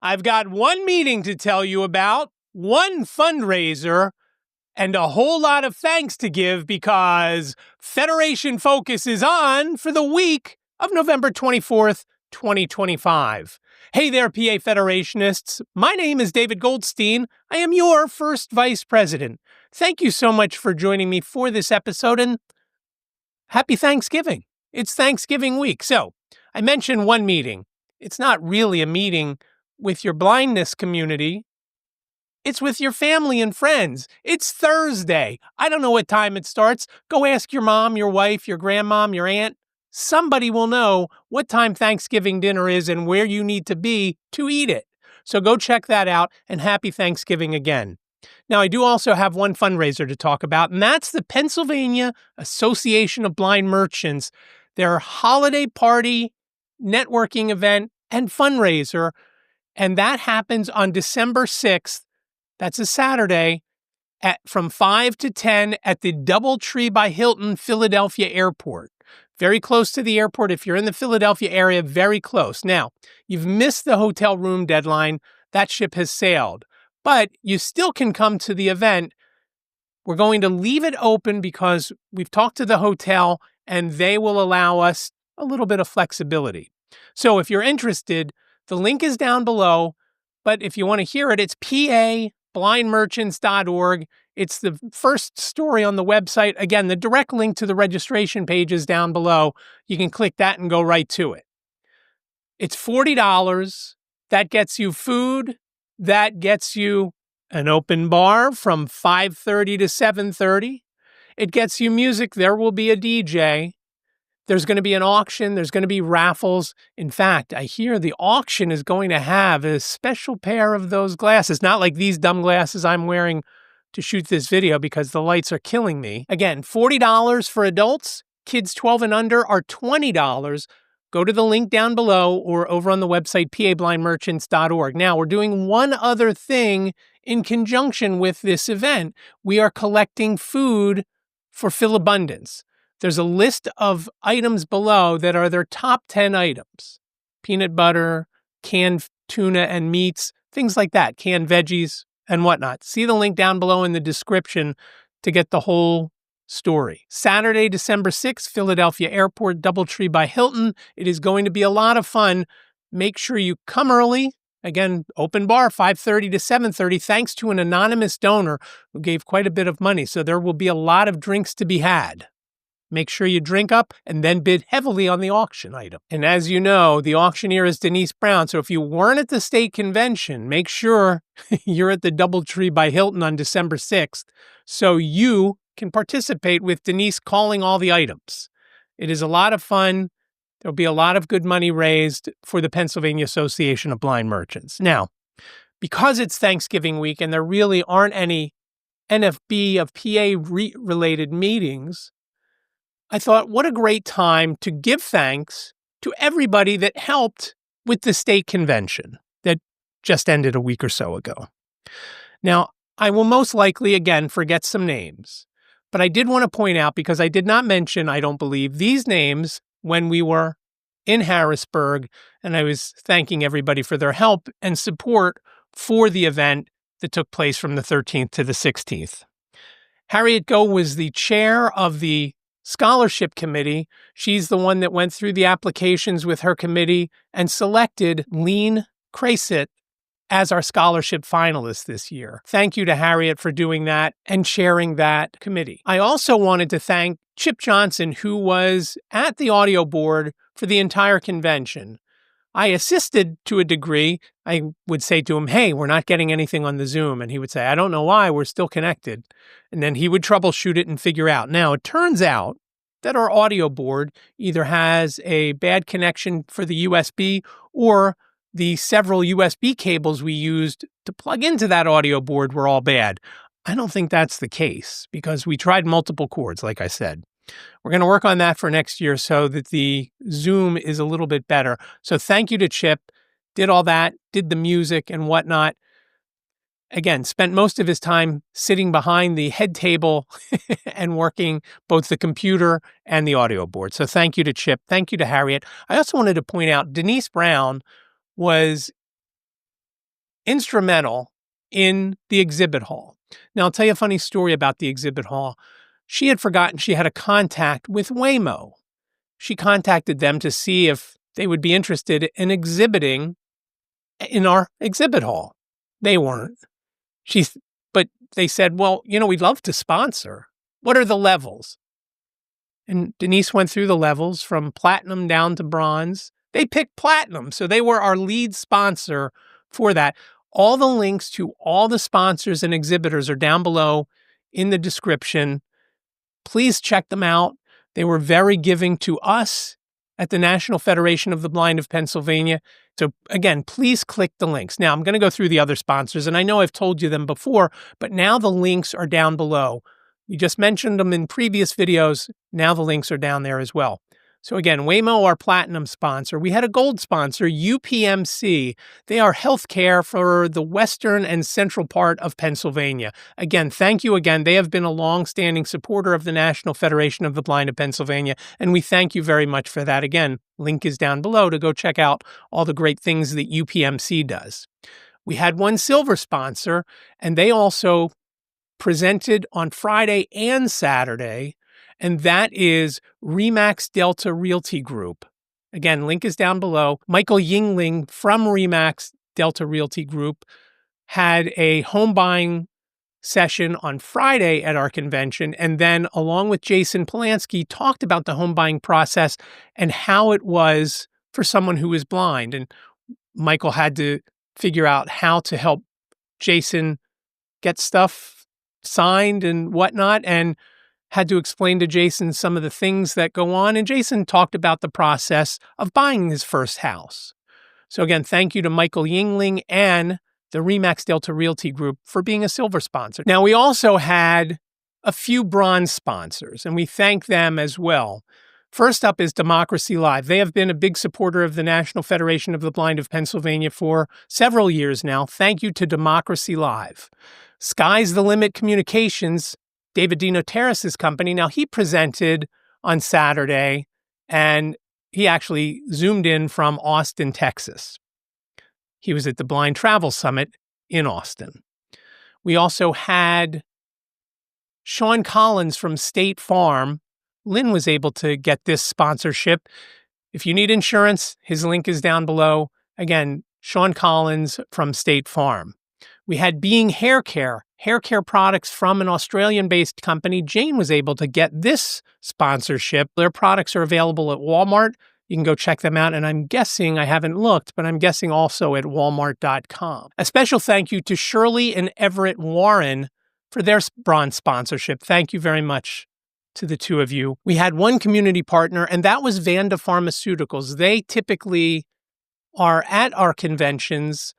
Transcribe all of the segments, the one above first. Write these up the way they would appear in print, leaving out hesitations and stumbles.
I've got one meeting to tell you about, one fundraiser, and a whole lot of thanks to give because Federation Focus is on for the week of November 24th, 2025. Hey there, PA Federationists. My name is David Goldstein. I am your first vice president. Thank you so much for joining me for this episode, and happy Thanksgiving. It's Thanksgiving week. So I mentioned one meeting. It's not really a meeting with your blindness community. It's with your family and friends. It's Thursday. I don't know what time it starts. Go ask your mom, your wife, your grandmom, your aunt. Somebody will know what time Thanksgiving dinner is and where you need to be to eat it. So go check that out, and happy Thanksgiving again. Now, I do also have one fundraiser to talk about, and that's the Pennsylvania Association of Blind Merchants, their holiday party, networking event, and fundraiser. And that happens on December 6th. That's a Saturday from 5 to 10 at the DoubleTree by Hilton Philadelphia Airport. Very close to the airport. If you're in the Philadelphia area, very close. Now, you've missed the hotel room deadline. That ship has sailed. But you still can come to the event. We're going to leave it open because we've talked to the hotel and they will allow us a little bit of flexibility. So if you're interested, the link is down below, but if you want to hear it, it's pablindmerchants.org. It's the first story on the website. Again, the direct link to the registration page is down below. You can click that and go right to it. It's $40. That gets you food. That gets you an open bar from 5:30 to 7:30. It gets you music. There will be a DJ. There's going to be an auction. There's going to be raffles. In fact, I hear the auction is going to have a special pair of those glasses, not like these dumb glasses I'm wearing to shoot this video because the lights are killing me. Again, $40 for adults. Kids 12 and under are $20. Go to the link down below or over on the website, pablindmerchants.org. Now, we're doing one other thing in conjunction with this event. We are collecting food for Philabundance. There's a list of items below that are their top 10 items. Peanut butter, canned tuna and meats, things like that, canned veggies and whatnot. See the link down below in the description to get the whole story. Saturday, December 6th, Philadelphia Airport, DoubleTree by Hilton. It is going to be a lot of fun. Make sure you come early. Again, open bar, 5:30 to 7:30, thanks to an anonymous donor who gave quite a bit of money. So there will be a lot of drinks to be had. Make sure you drink up and then bid heavily on the auction item. And as you know, the auctioneer is Denise Brown. So if you weren't at the state convention, make sure you're at the DoubleTree by Hilton on December 6th so you can participate with Denise calling all the items. It is a lot of fun. There'll be a lot of good money raised for the Pennsylvania Association of Blind Merchants. Now, because it's Thanksgiving week and there really aren't any NFB of PA related meetings, I thought, what a great time to give thanks to everybody that helped with the state convention that just ended a week or so ago. Now, I will most likely, again, forget some names, but I did want to point out, because I did not mention, I don't believe, these names when we were in Harrisburg, and I was thanking everybody for their help and support for the event that took place from the 13th to the 16th. Harriet Go was the chair of the Scholarship Committee. She's the one that went through the applications with her committee and selected Lean Craysit as our scholarship finalist this year. Thank you to Harriet for doing that and chairing that committee. I also wanted to thank Chip Johnson, who was at the audio board for the entire convention. I assisted to a degree. I would say to him, hey, we're not getting anything on the Zoom. And he would say, I don't know why, we're still connected. And then he would troubleshoot it and figure out. Now, it turns out that our audio board either has a bad connection for the USB or the several USB cables we used to plug into that audio board were all bad. I don't think that's the case because we tried multiple cords, like I said. We're going to work on that for next year so that the Zoom is a little bit better. So thank you to Chip. Did all that, did the music and whatnot. Again, spent most of his time sitting behind the head table and working both the computer and the audio board. So thank you to Chip. Thank you to Harriet. I also wanted to point out Denise Brown was instrumental in the exhibit hall. Now, I'll tell you a funny story about the exhibit hall. She had forgotten she had a contact with Waymo. She contacted them to see if they would be interested in exhibiting in our exhibit hall. They weren't. But they said, well, we'd love to sponsor. What are the levels? And Denise went through the levels from platinum down to bronze. They picked platinum, so they were our lead sponsor for that. All the links to all the sponsors and exhibitors are down below in the description. Please check them out. They were very giving to us at the National Federation of the Blind of Pennsylvania. So again, please click the links. Now, I'm going to go through the other sponsors, and I know I've told you them before, but now the links are down below. You just mentioned them in previous videos. Now the links are down there as well. So again, Waymo, our platinum sponsor. We had a gold sponsor, UPMC. They are healthcare for the western and central part of Pennsylvania. Again, thank you again. They have been a long-standing supporter of the National Federation of the Blind of Pennsylvania, and we thank you very much for that. Again, link is down below to go check out all the great things that UPMC does. We had one silver sponsor, and they also presented on Friday and Saturday, and that is Remax Delta Realty Group. Again, link is down below. Michael Yingling from Remax Delta Realty Group had a home buying session on Friday at our convention, and then along with Jason Polanski talked about the home buying process and how it was for someone who is blind. And Michael had to figure out how to help Jason get stuff signed and whatnot, and had to explain to Jason some of the things that go on. And Jason talked about the process of buying his first house. So again, thank you to Michael Yingling and the Remax Delta Realty Group for being a silver sponsor. Now, we also had a few bronze sponsors, and we thank them as well. First up is Democracy Live. They have been a big supporter of the National Federation of the Blind of Pennsylvania for several years now. Thank you to Democracy Live. Sky's the Limit Communications, David Dino Terrace's company. Now, he presented on Saturday, and he actually zoomed in from Austin, Texas. He was at the Blind Travel Summit in Austin. We also had Sean Collins from State Farm. Lynn was able to get this sponsorship. If you need insurance, his link is down below. Again, Sean Collins from State Farm. We had Being Hair Care products from an Australian-based company. Jane was able to get this sponsorship. Their products are available at Walmart. You can go check them out, and I'm guessing, I haven't looked, but I'm guessing also at walmart.com. A special thank you to Shirley and Everett Warren for their bronze sponsorship. Thank you very much to the two of you. We had one community partner, and that was Vanda Pharmaceuticals. They typically are at our conventions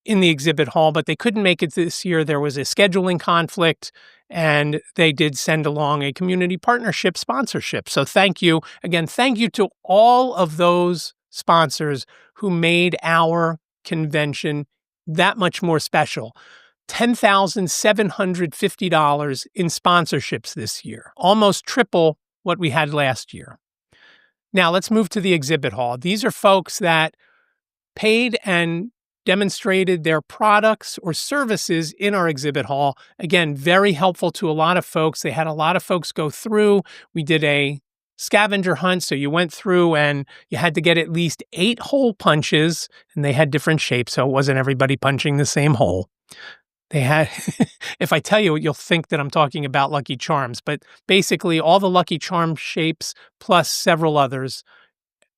in the exhibit hall, but they couldn't make it this year. There was a scheduling conflict, and they did send along a community partnership sponsorship. So thank you. Again, thank you to all of those sponsors who made our convention that much more special. $10,750 in sponsorships this year, almost triple what we had last year. Now let's move to the exhibit hall. These are folks that paid and demonstrated their products or services in our exhibit hall. Again, very helpful to a lot of folks. They had a lot of folks go through. We did a scavenger hunt, so you went through and you had to get at least 8 hole punches, and they had different shapes, so it wasn't everybody punching the same hole. They had, if I tell you, you'll think that I'm talking about Lucky Charms, but basically all the Lucky Charm shapes plus several others,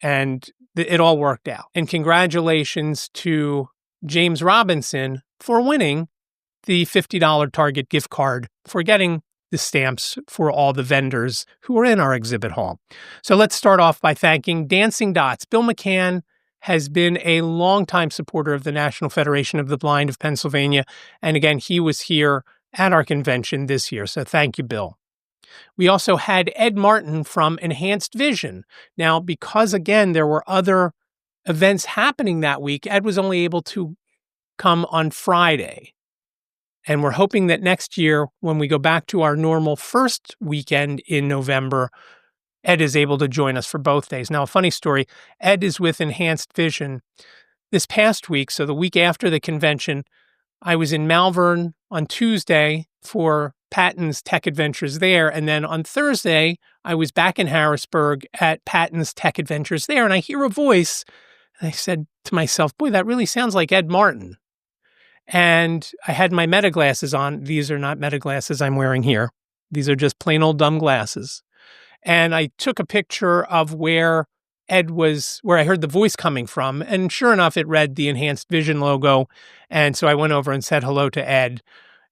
and it all worked out. And congratulations to James Robinson for winning the $50 Target gift card for getting the stamps for all the vendors who were in our exhibit hall. So let's start off by thanking Dancing Dots. Bill McCann has been a longtime supporter of the National Federation of the Blind of Pennsylvania. And again, he was here at our convention this year. So thank you, Bill. We also had Ed Martin from Enhanced Vision. Now, because again, there were other events happening that week, Ed was only able to come on Friday. And we're hoping that next year, when we go back to our normal first weekend in November, Ed is able to join us for both days. Now, a funny story, Ed is with Enhanced Vision. this past week, so the week after the convention, I was in Malvern on Tuesday for Patton's Tech Adventures there. And then on Thursday, I was back in Harrisburg at Patton's Tech Adventures there. And I hear a voice. And I said to myself, boy, that really sounds like Ed Martin. And I had my meta glasses on. These are not meta glasses I'm wearing here. These are just plain old dumb glasses. And I took a picture of where Ed was, where I heard the voice coming from. And sure enough, it read the Enhanced Vision logo. And so I went over and said hello to Ed.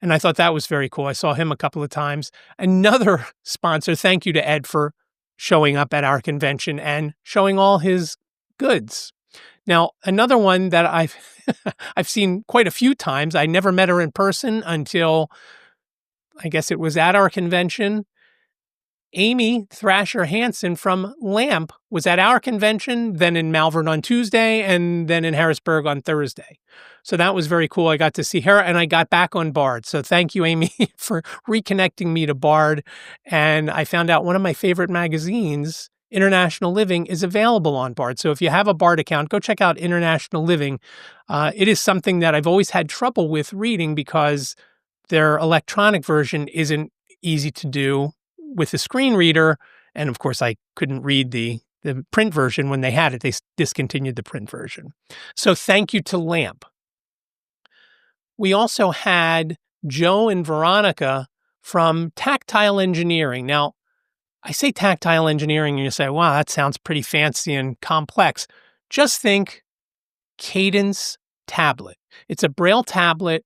And I thought that was very cool. I saw him a couple of times. Another sponsor, thank you to Ed for showing up at our convention and showing all his goods. Now, another one that I've I've seen quite a few times. I never met her in person until I guess it was at our convention. Amy Thrasher Hansen from LAMP was at our convention, then in Malvern on Tuesday, and then in Harrisburg on Thursday. So that was very cool. I got to see her, and I got back on Bard. So thank you, Amy, for reconnecting me to Bard. And I found out one of my favorite magazines, International Living, is available on Bard. So if you have a Bard account, go check out International Living. It is something that I've always had trouble with reading because their electronic version isn't easy to do with the screen reader. And of course, I couldn't read the print version when they had it. They discontinued the print version. So thank you to LAMP. We also had Joe and Veronica from Tactile Engineering. Now, I say tactile engineering and you say, wow, that sounds pretty fancy and complex. Just think Cadence tablet. It's a Braille tablet,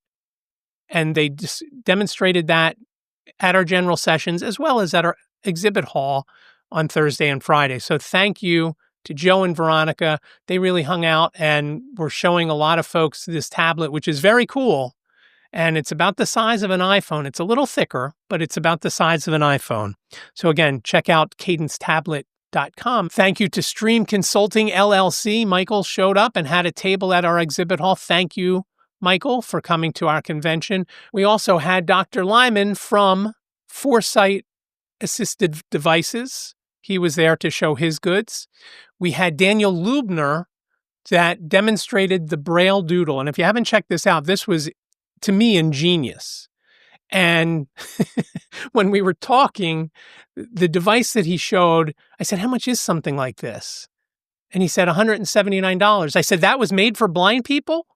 and they just demonstrated that at our general sessions as well as at our exhibit hall on Thursday and Friday. So thank you to Joe and Veronica. They really hung out and were showing a lot of folks this tablet, which is very cool. And it's about the size of an iPhone. It's a little thicker, but it's about the size of an iPhone. So again, check out cadencetablet.com. Thank you to Stream Consulting LLC. Michael showed up and had a table at our exhibit hall. Thank you, Michael, for coming to our convention. We also had Dr. Lyman from Foresight Assisted Devices. He was there to show his goods. We had Daniel Lubner that demonstrated the Braille Doodle. And if you haven't checked this out, this was, to me, ingenious. And when we were talking, the device that he showed, I said, how much is something like this? And he said, $179. I said, that was made for blind people?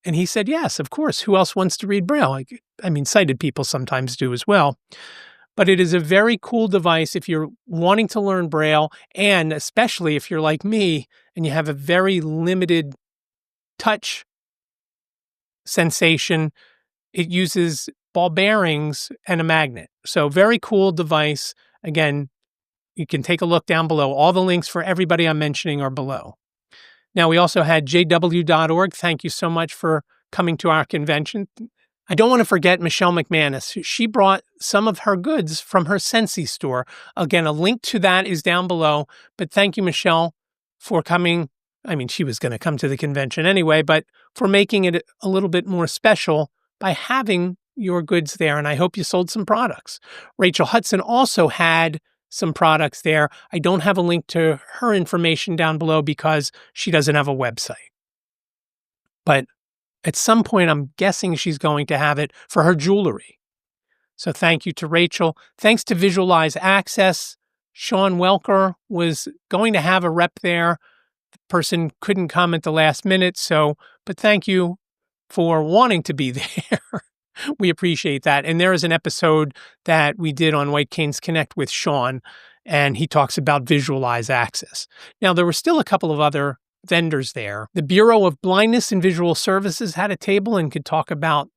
And he said, yes, of course. Who else wants to read Braille? I mean, sighted people sometimes do as well. But it is a very cool device if you're wanting to learn Braille, and especially if you're like me and you have a very limited touch sensation. It uses ball bearings and a magnet. So very cool device. Again, you can take a look down below. All the links for everybody I'm mentioning are below. Now, we also had jw.org. Thank you so much for coming to our convention. I don't want to forget Michelle McManus. She brought some of her goods from her Sensi store. Again, a link to that is down below. But thank you, Michelle, for coming. I mean, she was going to come to the convention anyway, but for making it a little bit more special by having your goods there. And I hope you sold some products. Rachel Hudson also had some products there. I don't have a link to her information down below because she doesn't have a website. But at some point, I'm guessing she's going to have it for her jewelry. So thank you to Rachel. Thanks to Visualize Access. Sean Welker was going to have a rep there. The person couldn't come at the last minute. But thank you for wanting to be there. We appreciate that. And there is an episode that we did on White Canes Connect with Sean, and he talks about Visualize Access. Now, there were still a couple of other vendors there. The Bureau of Blindness and Visual Services had a table and could talk about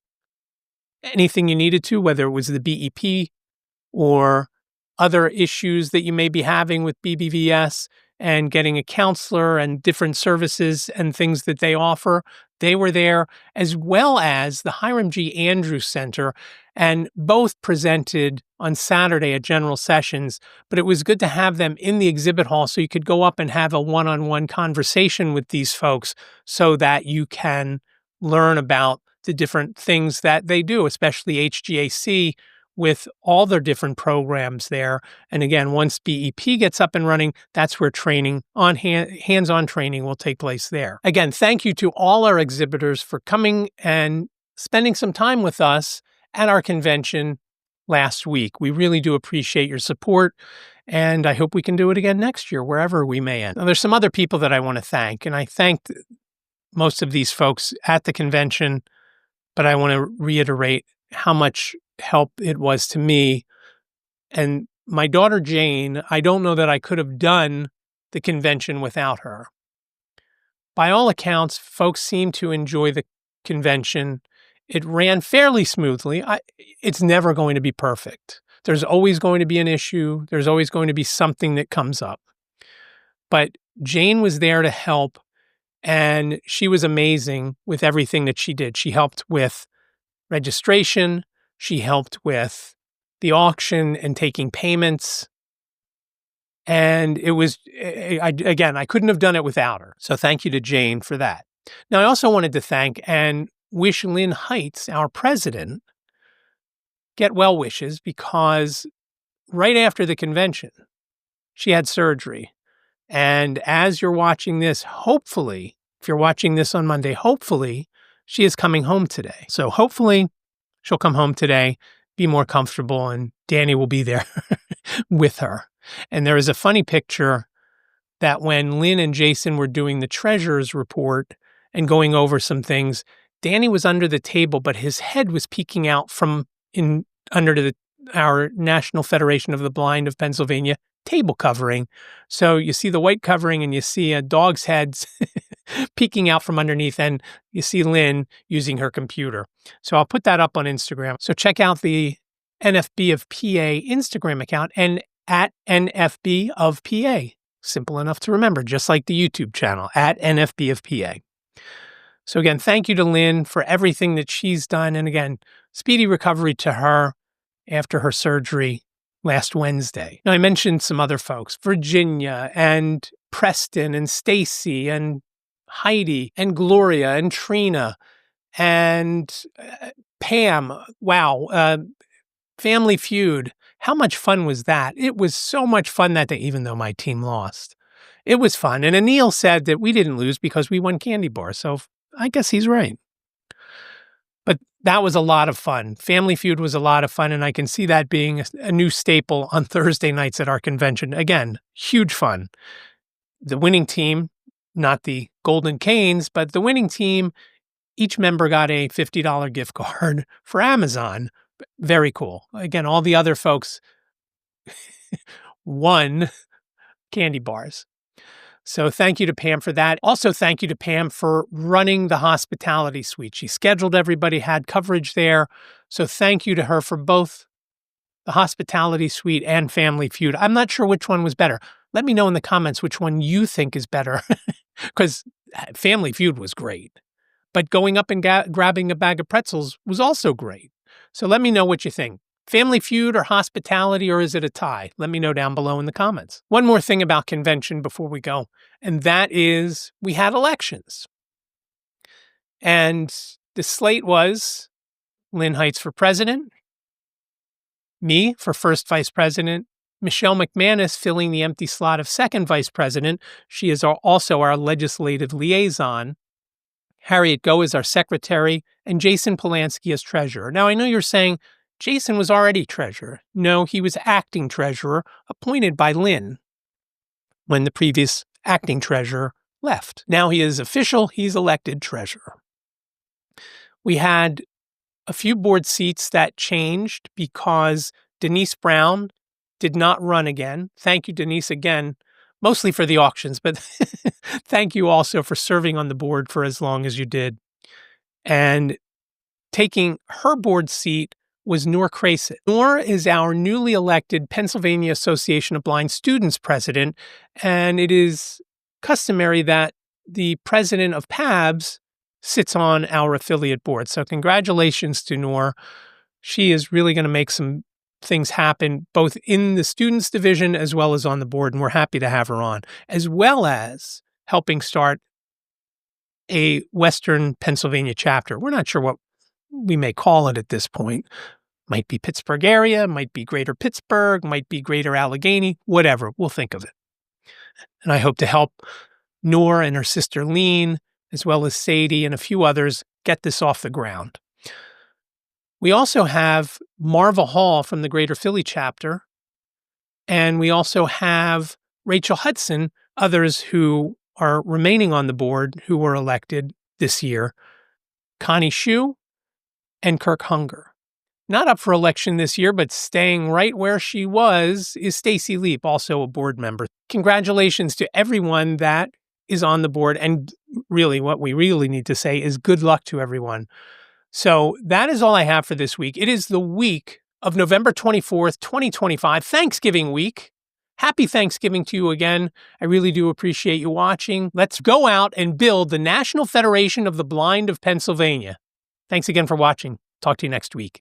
anything you needed to, whether it was the BEP or other issues that you may be having with BBVS and getting a counselor and different services and things that they offer. They were there, as well as the Hiram G. Andrews Center, and both presented on Saturday at general sessions. But it was good to have them in the exhibit hall so you could go up and have a one-on-one conversation with these folks so that you can learn about the different things that they do, especially HGAC, with all their different programs there. And again, once BEP gets up and running, that's where training on hands-on training will take place there. Again, thank you to all our exhibitors for coming and spending some time with us at our convention last week. We really do appreciate your support, and I hope we can do it again next year, wherever we may end. Now, there's some other people that I want to thank, and I thanked most of these folks at the convention, but I want to reiterate how much help it was to me. And my daughter, Jane, I don't know that I could have done the convention without her. By all accounts, folks seem to enjoy the convention. It ran fairly smoothly. It's never going to be perfect. There's always going to be an issue. There's always going to be something that comes up. But Jane was there to help, and she was amazing with everything that she did. She helped with registration. She helped with the auction and taking payments. And it was, I couldn't have done it without her. So thank you to Jane for that. Now, I also wanted to thank and wish Lynn Heights, our president, get well wishes, because right after the convention, she had surgery. And as you're watching this, hopefully, if you're watching this on Monday, hopefully she is coming home today. So hopefully she'll come home today, be more comfortable, and Danny will be there with her. And there is a funny picture that when Lynn and Jason were doing the treasurer's report and going over some things, Danny was under the table, but his head was peeking out from under our National Federation of the Blind of Pennsylvania table covering. So you see the white covering and you see a dog's head peeking out from underneath, and you see Lynn using her computer. So I'll put that up on Instagram. So check out the NFB of PA Instagram account and at NFB of PA. Simple enough to remember, just like the YouTube channel, at NFB of PA. So again, thank you to Lynn for everything that she's done. And again, speedy recovery to her after her surgery last Wednesday. Now, I mentioned some other folks, Virginia and Preston and Stacy and Heidi and Gloria and Trina and Pam. Wow. Family Feud. How much fun was that? It was so much fun that day, even though my team lost. It was fun. And Anil said that we didn't lose because we won candy bars. So I guess he's right. But that was a lot of fun. Family Feud was a lot of fun, and I can see that being a new staple on Thursday nights at our convention. Again, huge fun. The winning team, not the Golden Canes, but the winning team, each member got a $50 gift card for Amazon. Very cool. Again, all the other folks won candy bars. So thank you to Pam for that. Also, thank you to Pam for running the hospitality suite. She scheduled everybody, had coverage there. So thank you to her for both the hospitality suite and Family Feud. I'm not sure which one was better. Let me know in the comments which one you think is better, because Family Feud was great. But going up and grabbing a bag of pretzels was also great. So let me know what you think. Family Feud or hospitality, or is it a tie? Let me know down below in the comments. One more thing about convention before we go, and that is we had elections. And the slate was Lynn Heights for president, me for first vice president, Michelle McManus filling the empty slot of second vice president. She is also our legislative liaison. Harriet Go is our secretary, and Jason Polanski as treasurer. Now, I know you're saying, Jason was already treasurer. No, he was acting treasurer, appointed by Lynn when the previous acting treasurer left. Now he is official, he's elected treasurer. We had a few board seats that changed because Denise Brown did not run again. Thank you, Denise, again, mostly for the auctions, but thank you also for serving on the board for as long as you did. And taking her board seat was Noor Crasett. Noor is our newly elected Pennsylvania Association of Blind Students president, and it is customary that the president of PABS sits on our affiliate board. So congratulations to Noor. She is really going to make some things happen, both in the students division as well as on the board, and we're happy to have her on, as well as helping start a Western Pennsylvania chapter. We're not sure what we may call it at this point. Might be Pittsburgh area, might be Greater Pittsburgh, might be Greater Allegheny, whatever. We'll think of it. And I hope to help Noor and her sister Lean, as well as Sadie and a few others, get this off the ground. We also have Marva Hall from the Greater Philly chapter, and we also have Rachel Hudson, others who are remaining on the board who were elected this year, Connie Shue and Kirk Hunger. Not up for election this year, but staying right where she was is Stacy Leap, also a board member. Congratulations to everyone that is on the board. And really, what we really need to say is good luck to everyone. So that is all I have for this week. It is the week of November 24th, 2025, Thanksgiving week. Happy Thanksgiving to you again. I really do appreciate you watching. Let's go out and build the National Federation of the Blind of Pennsylvania. Thanks again for watching. Talk to you next week.